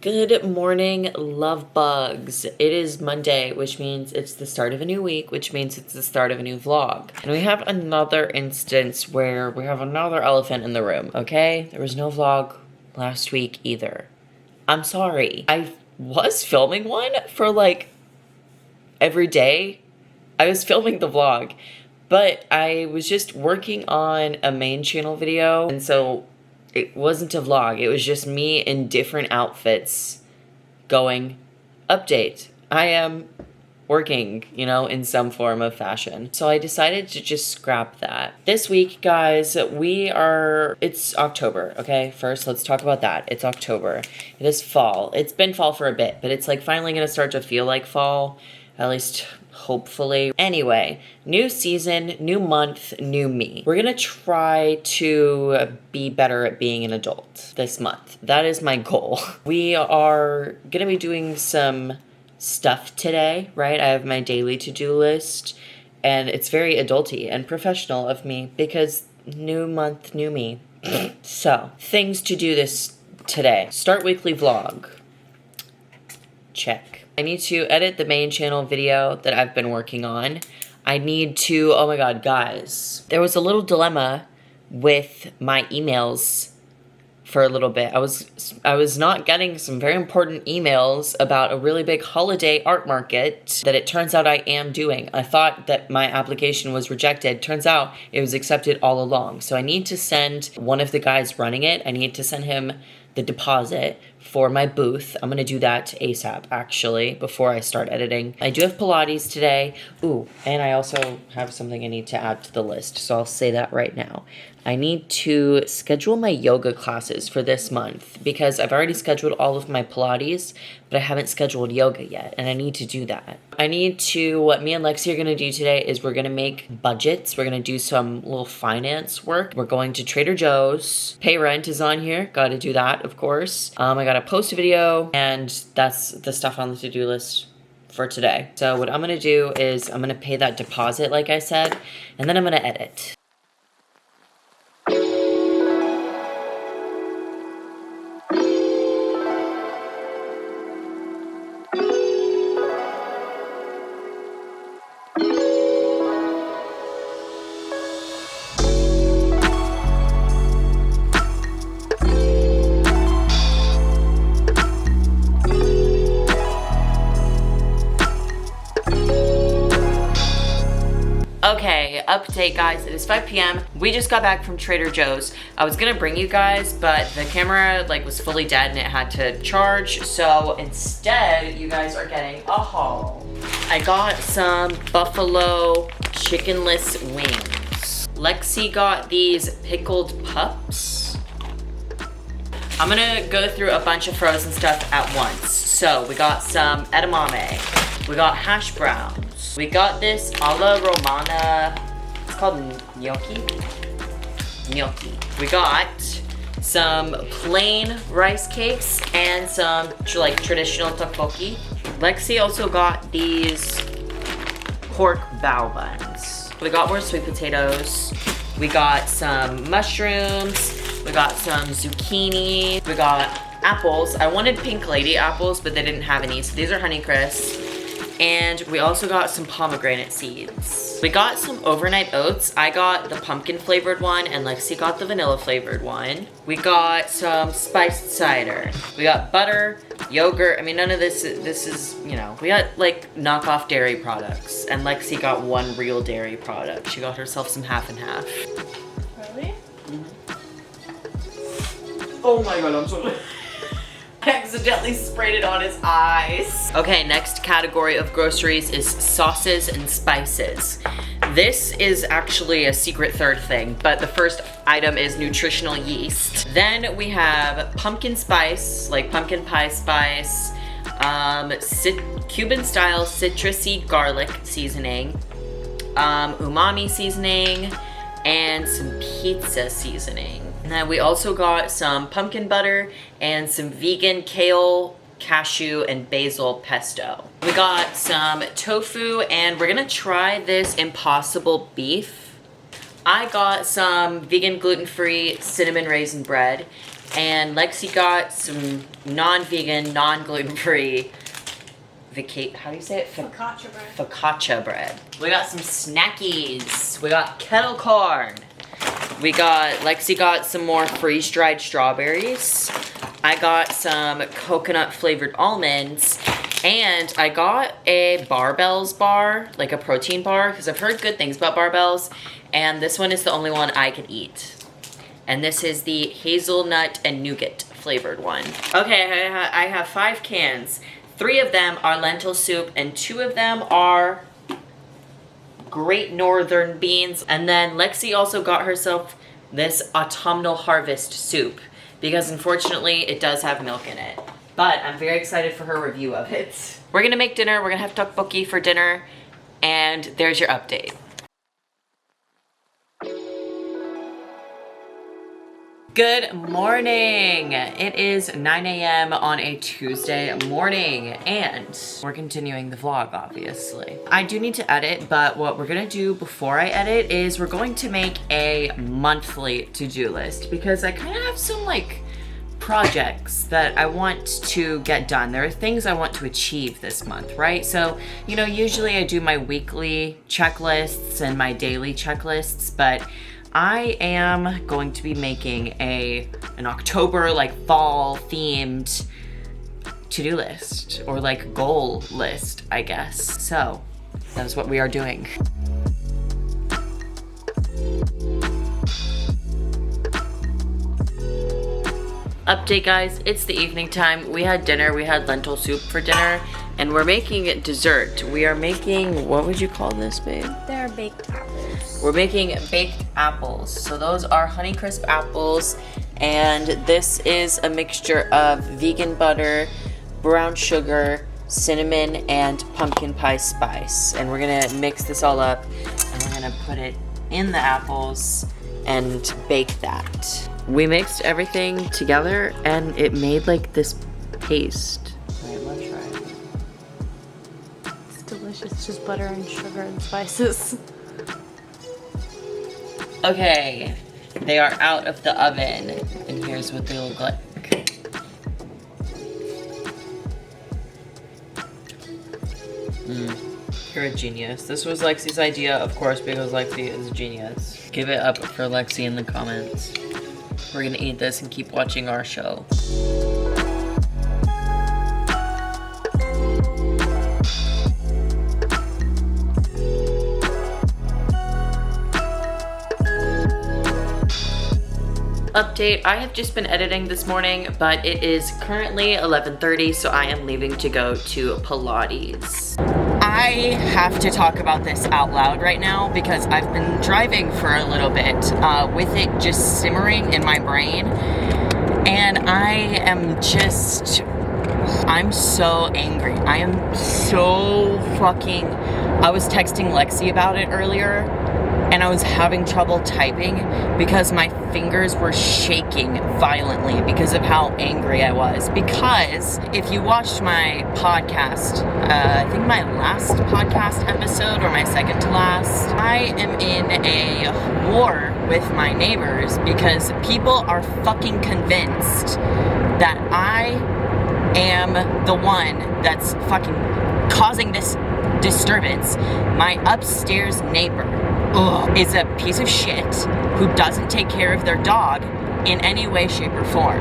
Good morning, love bugs. It is Monday, which means it's the start of a new week, which means it's the start of a new vlog. And we have another instance where we have another elephant in the room, okay? There was no vlog last week either. I'm sorry. I was filming one for like every day. I was filming the vlog, but I was just working on a main channel video, and so it wasn't a vlog. It was just me in different outfits going, update. I am working, in some form of fashion. So I decided to just scrap that. This week, guys, it's October, okay? First, let's talk about that. It's October. It is fall. It's been fall for a bit, but it's like finally gonna start to feel like fall, at least hopefully. Anyway, new season, new month, new me. We're gonna try to be better at being an adult this month. That is my goal. We are gonna be doing some stuff today, right? I have my daily to-do list, and it's very adulty and professional of me because new month, new me. So, things to do today. Start weekly vlog. Check. I need to edit the main channel video that I've been working on. I need to, oh my god, guys. There was a little dilemma with my emails for a little bit. I was not getting some very important emails about a really big holiday art market that it turns out I am doing. I thought that my application was rejected. Turns out it was accepted all along. So I need to send one of the guys running it, I need to send him the deposit for my booth. I'm gonna do that ASAP, actually, before I start editing. I do have Pilates today. Ooh, and I also have something I need to add to the list, so I'll say that right now. I need to schedule my yoga classes for this month because I've already scheduled all of my Pilates, but I haven't scheduled yoga yet, and I need to do that. What me and Lexi are gonna do today is we're gonna make budgets. We're gonna do some little finance work. We're going to Trader Joe's. Pay rent is on here. Gotta do that, of course. I gotta post a video, and that's the stuff on the to-do list for today. So what I'm gonna do is I'm gonna pay that deposit, like I said, and then I'm gonna edit. Okay, update guys, it is 5 p.m. We just got back from Trader Joe's. I was gonna bring you guys, but the camera was fully dead and it had to charge. So instead, you guys are getting a haul. I got some buffalo chickenless wings. Lexi got these pickled pups. I'm gonna go through a bunch of frozen stuff at once. So we got some edamame. We got hash browns. We got this alla romana, it's called gnocchi. We got some plain rice cakes and some traditional tteokbokki. Lexi also got these pork bao buns. We got more sweet potatoes. We got some mushrooms. We got some zucchini. We got apples. I wanted pink lady apples, but they didn't have any, so these are Honeycrisp. And we also got some pomegranate seeds. We got some overnight oats. I got the pumpkin flavored one and Lexi got the vanilla flavored one. We got some spiced cider. We got butter, yogurt. I mean, none of this is, we got knockoff dairy products, and Lexi got one real dairy product. She got herself some half and half. Really? Mm-hmm. Oh my god, I'm so I accidentally sprayed it on his eyes. Okay, next category of groceries is sauces and spices. This is actually a secret third thing, but the first item is nutritional yeast. Then we have pumpkin spice, like pumpkin pie spice, Cuban style citrusy garlic seasoning, umami seasoning, and some pizza seasoning. And then we also got some pumpkin butter and some vegan kale, cashew, and basil pesto. We got some tofu, and we're gonna try this impossible beef. I got some vegan gluten-free cinnamon raisin bread, and Lexi got some non-vegan, non-gluten-free how do you say it? Focaccia bread. Focaccia bread. We got some snackies. We got kettle corn. Lexi got some more freeze-dried strawberries. I got some coconut flavored almonds. And I got a barbells bar, like a protein bar, because I've heard good things about barbells. And this one is the only one I can eat. And this is the hazelnut and nougat flavored one. Okay, I have 5 cans. 3 of them are lentil soup and 2 of them are Great Northern beans. And then Lexi also got herself this autumnal harvest soup because unfortunately it does have milk in it. But I'm very excited for her review of it. We're gonna make dinner. We're gonna have tteokbokki for dinner. And there's your update. Good morning. It is 9 a.m. on a Tuesday morning and we're continuing the vlog, obviously. I do need to edit, but what we're gonna do before I edit is we're going to make a monthly to-do list because I kind of have some like projects that I want to get done. There are things I want to achieve this month, right? So, you know, usually I do my weekly checklists and my daily checklists, but I am going to be making an October like fall themed to-do list or like goal list, I guess. So that is what we are doing. Update guys, it's the evening time. We had dinner, we had lentil soup for dinner and we're making it dessert. We are making, what would you call this, babe? They're baked apples. We're making baked apples. So those are Honeycrisp apples and this is a mixture of vegan butter, brown sugar, cinnamon, and pumpkin pie spice. And we're gonna mix this all up and we're gonna put it in the apples and bake that. We mixed everything together and it made like this paste. Wait, let's try it. It's delicious, it's just butter and sugar and spices. Okay, they are out of the oven and here's what they look like. You're a genius. This was Lexi's idea, of course, because Lexi is a genius. Give it up for Lexi in the comments. We're gonna eat this and keep watching our show. Update, I have just been editing this morning, but it is currently 11:30, so I am leaving to go to Pilates. I have to talk about this out loud right now because I've been driving for a little bit with it just simmering in my brain, and I'm so angry. I am so fucking, I was texting Lexi about it earlier and I was having trouble typing because my fingers were shaking violently because of how angry I was. Because if you watched my podcast, I think my last podcast episode or my second to last, I am in a war with my neighbors because people are fucking convinced that I am the one that's fucking causing this disturbance. My upstairs neighbor is a piece of shit who doesn't take care of their dog in any way, shape, or form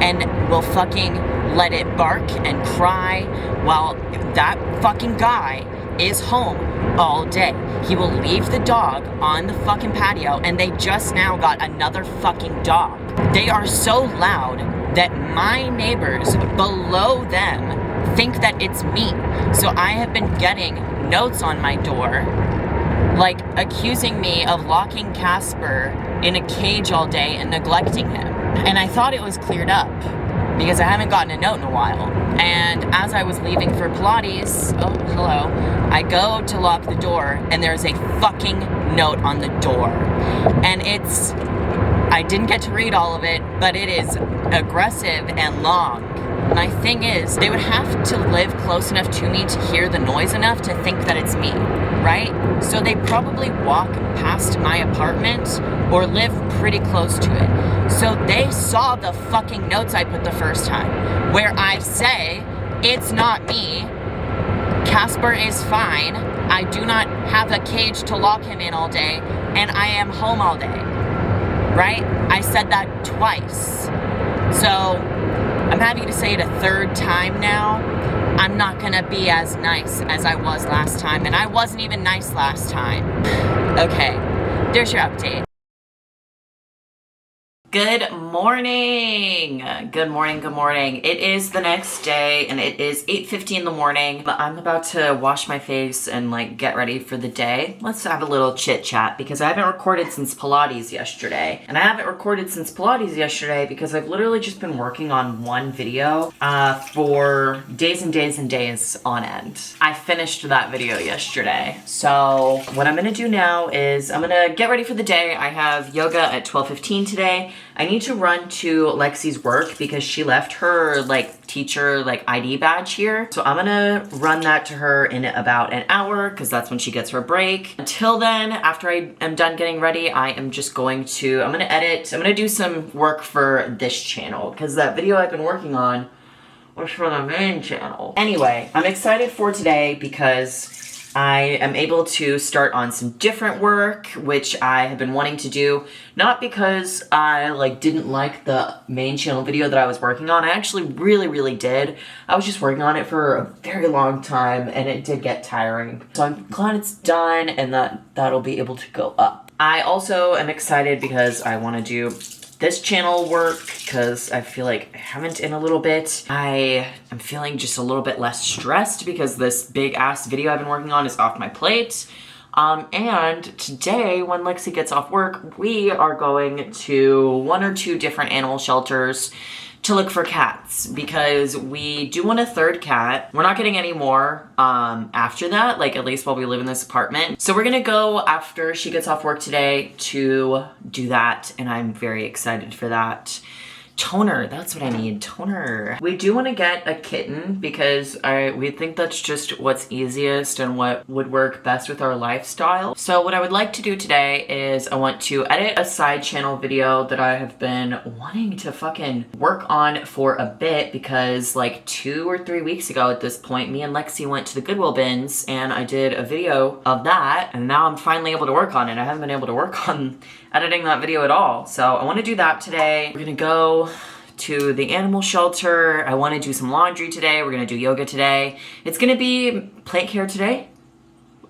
and will fucking let it bark and cry while that fucking guy is home all day. He will leave the dog on the fucking patio and they just now got another fucking dog. They are so loud that my neighbors below them think that it's me. So I have been getting notes on my door like accusing me of locking Casper in a cage all day and neglecting him. And I thought it was cleared up because I haven't gotten a note in a while. And as I was leaving for Pilates, oh, hello, I go to lock the door and there's a fucking note on the door. And I didn't get to read all of it, but it is aggressive and long. My thing is, they would have to live close enough to me to hear the noise enough to think that it's me, right? So they probably walk past my apartment or live pretty close to it. So they saw the fucking notes I put the first time, where I say, it's not me, Casper is fine, I do not have a cage to lock him in all day, and I am home all day, right? I said that twice. So I'm happy to say it a third time now. I'm not gonna be as nice as I was last time, and I wasn't even nice last time. Okay, there's your update. Good morning. Good morning, good morning. It is the next day and it is 8:50 in the morning. I'm about to wash my face and like get ready for the day. Let's have a little chit chat because I haven't recorded since Pilates yesterday. And I haven't recorded since Pilates yesterday because I've literally just been working on one video for days and days and days on end. I finished that video yesterday. So what I'm gonna do now is I'm gonna get ready for the day. I have yoga at 12:15 today. I need to run to Lexi's work because she left her like teacher like ID badge here. So I'm gonna run that to her in about an hour because that's when she gets her break. Until then, after I am done getting ready, I am just going to, I'm gonna edit, I'm gonna do some work for this channel because that video I've been working on was for the main channel. Anyway, I'm excited for today because I am able to start on some different work, which I have been wanting to do, not because I like didn't like the main channel video that I was working on. I actually really did. I was just working on it for a very long time and it did get tiring. So I'm glad it's done and that'll be able to go up. I also am excited because I want to do this channel work because I feel like I haven't in a little bit. I am feeling just a little bit less stressed because this big ass video I've been working on is off my plate. And today when Lexi gets off work, we are going to 1 or 2 different animal shelters to look for cats because we do want a third cat. We're not getting any more after that, like at least while we live in this apartment. So we're gonna go after she gets off work today to do that, and I'm very excited for that. Toner, that's what I need, toner. We do want to get a kitten because we think that's just what's easiest and what would work best with our lifestyle. So what I would like to do today is I want to edit a side channel video that I have been wanting to fucking work on for a bit because like 2 or 3 weeks ago at this point, me and Lexi went to the Goodwill bins and I did a video of that, and now I'm finally able to work on it. I haven't been able to work on editing that video at all. So I want to do that today. We're gonna go to the animal shelter. I want to do some laundry today. We're gonna do yoga today. It's gonna be plate care today.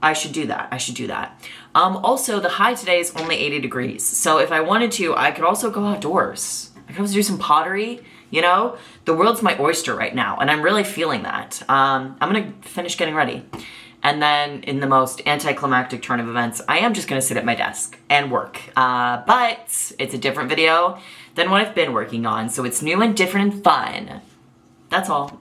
I should do that. I should do that. Also, the high today is only 80 degrees. So if I wanted to, I could also go outdoors. I could also do some pottery, you know? The world's my oyster right now, and I'm really feeling that. I'm gonna finish getting ready. And then in the most anticlimactic turn of events, I am just gonna sit at my desk and work. But it's a different video than what I've been working on, so it's new and different and fun. That's all.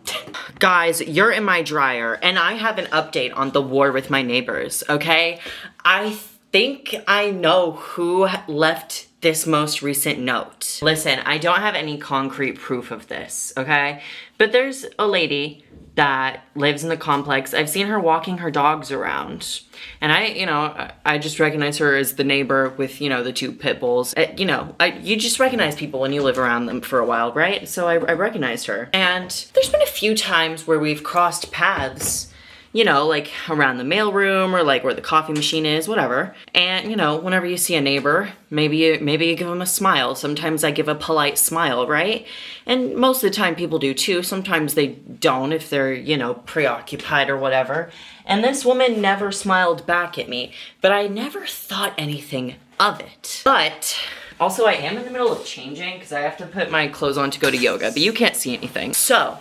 Guys, you're in my dryer, and I have an update on the war with my neighbors, okay? I think I know who left this most recent note. Listen, I don't have any concrete proof of this, okay? But there's a lady that lives in the complex. I've seen her walking her dogs around. And I just recognize her as the neighbor with, the 2 pit bulls. You just recognize people when you live around them for a while, right? So I recognized her. And there's been a few times where we've crossed paths, like around the mailroom or like where the coffee machine is, whatever. And, whenever you see a neighbor, maybe you give them a smile. Sometimes I give a polite smile, right? And most of the time people do too. Sometimes they don't if they're, preoccupied or whatever. And this woman never smiled back at me, but I never thought anything of it. But also I am in the middle of changing because I have to put my clothes on to go to yoga, but you can't see anything. So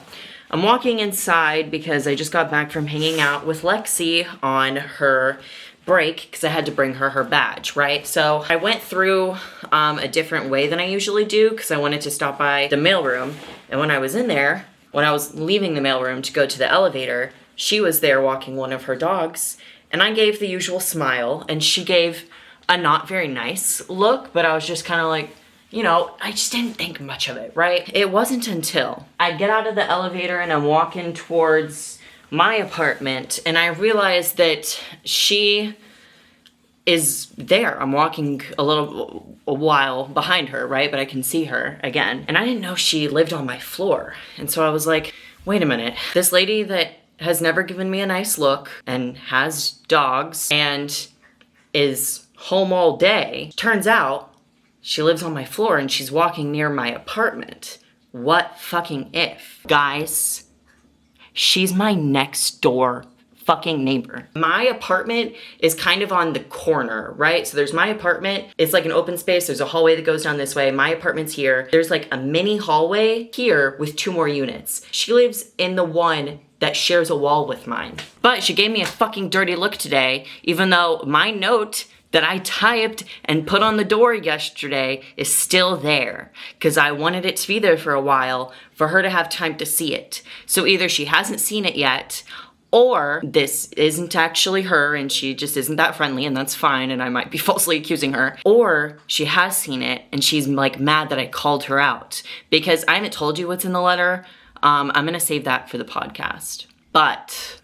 I'm walking inside because I just got back from hanging out with Lexi on her break because I had to bring her badge, right? So I went through a different way than I usually do because I wanted to stop by the mailroom. And when I was in there, when I was leaving the mailroom to go to the elevator, she was there walking one of her dogs, and I gave the usual smile, and she gave a not very nice look, but I was just kind of like, I just didn't think much of it, right? It wasn't until I get out of the elevator and I'm walking towards my apartment, and I realized that she is there. I'm walking a while behind her, right? But I can see her again. And I didn't know she lived on my floor. And so I was like, wait a minute. This lady that has never given me a nice look and has dogs and is home all day, turns out she lives on my floor and she's walking near my apartment. What fucking if? Guys, she's my next door fucking neighbor. My apartment is kind of on the corner, right? So there's my apartment, it's like an open space, there's a hallway that goes down this way, my apartment's here. There's like a mini hallway here with 2 more units. She lives in the one that shares a wall with mine. But she gave me a fucking dirty look today, even though my note that I typed and put on the door yesterday is still there, because I wanted it to be there for a while for her to have time to see it. So either she hasn't seen it yet, or this isn't actually her and she just isn't that friendly, and that's fine, and I might be falsely accusing her. Or she has seen it and she's like mad that I called her out. Because I haven't told you what's in the letter. I'm gonna save that for the podcast. But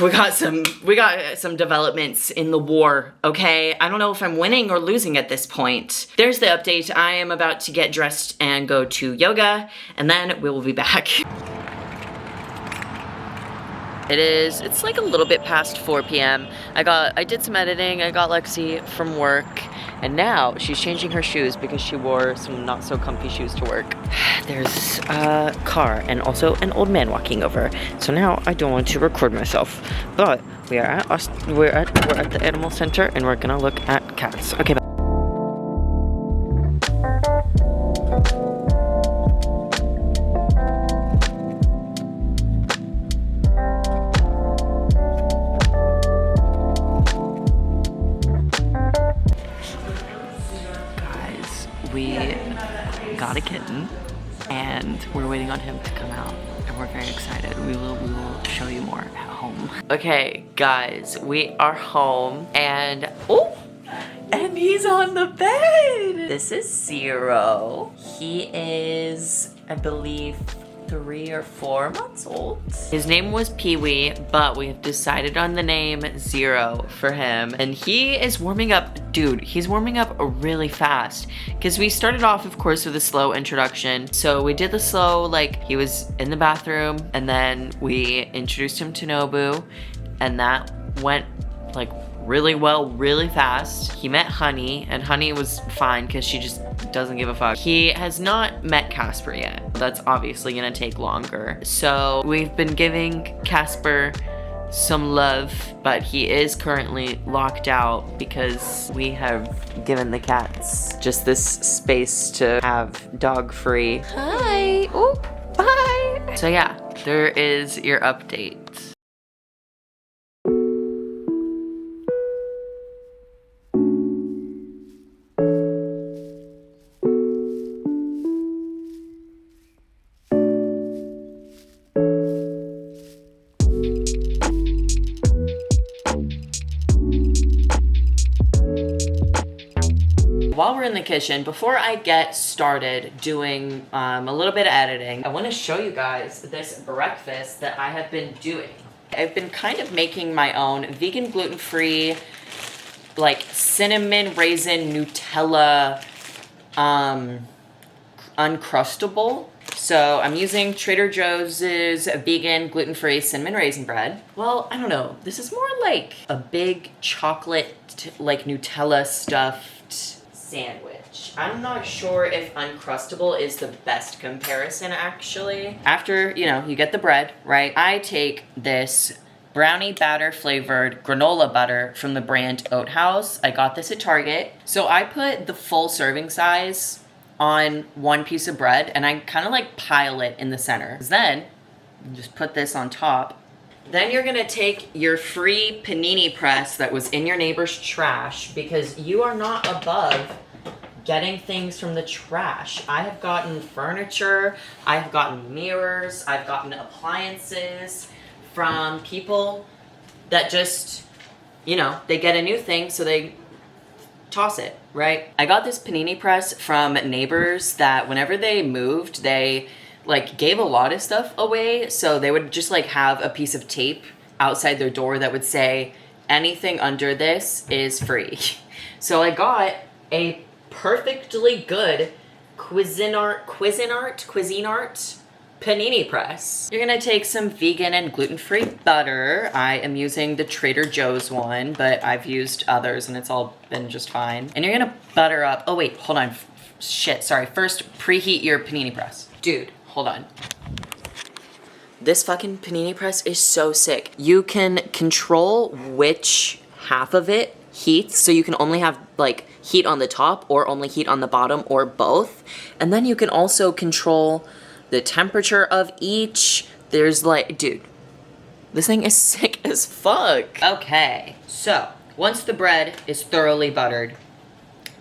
we got some developments in the war, okay? I don't know if I'm winning or losing at this point. There's the update. I am about to get dressed and go to yoga, and then we will be back. It's like a little bit past 4 p.m. I did some editing, I got Lexi from work, and now she's changing her shoes because she wore some not so comfy shoes to work. There's a car and also an old man walking over. So now I don't want to record myself, but we're at the animal center and we're gonna look at cats. Okay, bye. We got a kitten and we're waiting on him to come out and we're very excited. We will show you more at home. Okay guys, we are home and and he's on the bed. This is Zero. He is, I believe, 3 or 4 months old. His name was Pee-wee, but we've decided on the name Zero for him. And he is warming up, dude, he's warming up really fast. Because we started off, of course, with a slow introduction. So we did the slow, like, he was in the bathroom, and then we introduced him to Nobu, and that went, like, really well, really fast. He met Honey, and Honey was fine because she just doesn't give a fuck. He has not met Casper yet. That's obviously gonna take longer. So we've been giving Casper some love, but he is currently locked out because we have given the cats just this space to have dog free. Hi, oh, bye. So yeah, there is your update. While we're in the kitchen, before I get started doing a little bit of editing, I want to show you guys this breakfast that I have been doing. I've been kind of making my own vegan, gluten-free, like cinnamon raisin Nutella Uncrustable. So I'm using Trader Joe's vegan, gluten-free cinnamon raisin bread. Well, I don't know. This is more like a big chocolate, like Nutella stuffed sandwich. I'm not sure if Uncrustable is the best comparison, actually. After, you know, you get the bread, right? I take this brownie batter flavored granola butter from the brand Oat House. I got this at Target. So I put the full serving size on one piece of bread and I kind of like pile it in the center. Then you just put this on top. Then you're gonna take your free panini press that was in your neighbor's trash, because you are not above getting things from the trash. I have gotten furniture, I've gotten mirrors, I've gotten appliances from people that just, you know, they get a new thing so they toss it, right? I got this panini press from neighbors that whenever they moved, they like gave a lot of stuff away. So they would just like have a piece of tape outside their door that would say anything under this is free. So I got a perfectly good Cuisinart panini press. You're gonna take some vegan and gluten-free butter. I am using the Trader Joe's one, but I've used others and it's all been just fine. And you're gonna butter up, oh wait, hold on. Shit, sorry. First, preheat your panini press. Dude, hold on. This fucking panini press is so sick. You can control which half of it heats, so you can only have like heat on the top or only heat on the bottom or both. And then you can also control the temperature of each. There's like, dude, this thing is sick as fuck. Okay, so once the bread is thoroughly buttered,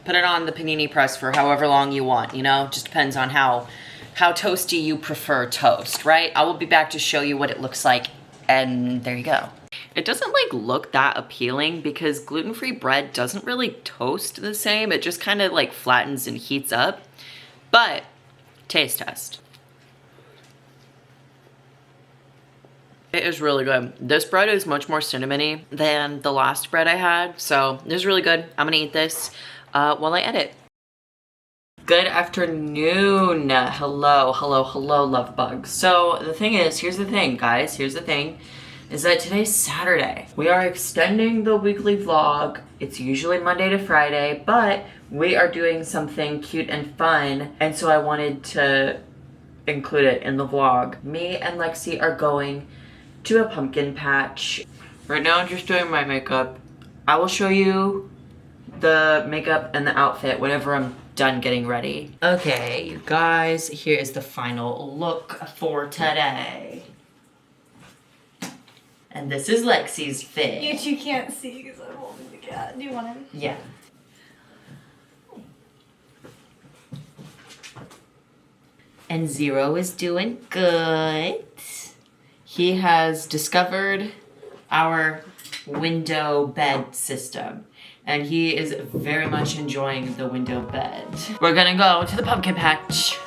put it on the panini press for however long you want, you know? Just depends on how toasty you prefer toast, right? I will be back to show you what it looks like, and there you go. It doesn't like look that appealing because gluten-free bread doesn't really toast the same. It just kind of like flattens and heats up. But taste test. It is really good. This bread is much more cinnamony than the last bread I had, so this is really good. I'm gonna eat this while I edit. Good afternoon. Hello, love bugs. So the thing is, here's the thing, guys, here's the thing, is that today's Saturday. We are extending the weekly vlog. It's usually Monday to Friday, but we are doing something cute and fun, and so I wanted to include it in the vlog. Me and Lexi are going to a pumpkin patch. Right now I'm just doing my makeup. I will show you the makeup and the outfit whenever I'm done getting ready. Okay, you guys, here is the final look for today. And this is Lexi's fit. You two can't see because I'm holding the cat. Do you want him? Yeah. And Zero is doing good. He has discovered our window bed system, and he is very much enjoying the window bed. We're gonna go to the pumpkin patch.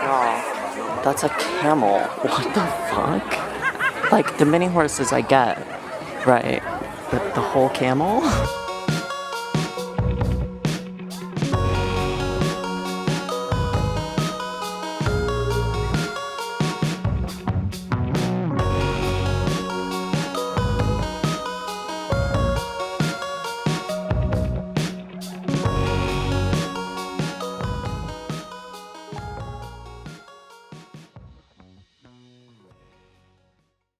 Oh, that's a camel. What the fuck? Like, the mini horses I get, right? But the whole camel?